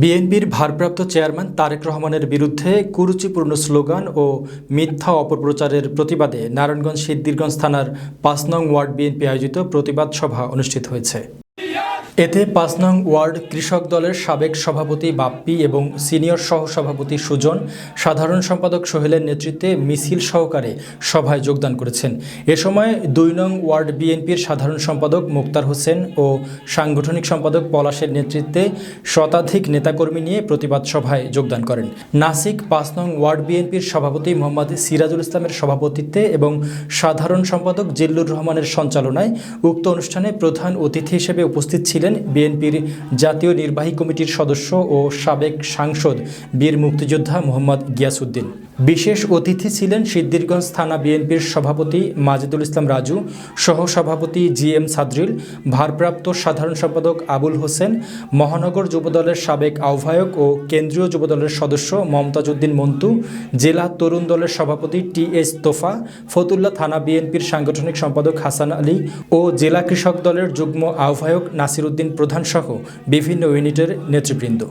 বিএনপির ভারপ্রাপ্ত চেয়ারম্যান তারেক রহমানের বিরুদ্ধে কুরুচিপূর্ণ স্লোগান ও মিথ্যা অপপ্রচারের প্রতিবাদে নারায়ণগঞ্জ সিদ্ধিরগঞ্জ থানার ৫ নং ওয়ার্ড বিএনপি আয়োজিত প্রতিবাদ সভা অনুষ্ঠিত হয়েছে। এতে ৫ নং ওয়ার্ড কৃষক দলের সাবেক সভাপতি বাপ্পি এবং সিনিয়র সহসভাপতি সুজন, সাধারণ সম্পাদক সোহেলের নেতৃত্বে মিছিল সহকারে সভায় যোগদান করেছেন। এ সময় ২ নং ওয়ার্ড বিএনপির সাধারণ সম্পাদক মুক্তার হোসেন ও সাংগঠনিক সম্পাদক পলাশের নেতৃত্বে শতাধিক নেতাকর্মী নিয়ে প্রতিবাদ সভায় যোগদান করেন। নাসিক ৫ নং ওয়ার্ড বিএনপির সভাপতি মোহাম্মদ সিরাজুল ইসলামের সভাপতিত্বে এবং সাধারণ সম্পাদক জিল্লুর রহমানের সঞ্চালনায় উক্ত অনুষ্ঠানে প্রধান অতিথি হিসেবে উপস্থিত ছিলেন বিএনপির জাতীয় নির্বাহী কমিটির সদস্য ও সাবেক সাংসদ বীর মুক্তিযোদ্ধা মোহাম্মদ গিয়াসউদ্দিন। বিশেষ অতিথি ছিলেন সিদ্ধিরগঞ্জ থানা বিএনপির সভাপতি মাজেদুল ইসলাম রাজু, সহসভাপতি জিএম সাদরিল, ভারপ্রাপ্ত সাধারণ সম্পাদক আবুল হোসেন, মহানগর যুবদলের সাবেক আহ্বায়ক ও কেন্দ্রীয় যুবদলের সদস্য মমতাজ উদ্দিন মন্টু, জেলা তরুণ দলের সভাপতি টি.এস. তোফা, ফতুল্লা থানা বিএনপির সাংগঠনিক সম্পাদক হাসান আলী ও জেলা কৃষক দলের যুগ্ম আহ্বায়ক নাসির উদ্দিন প্রধান সহ বিভিন্ন ইউনিটের নেতৃবৃন্দ।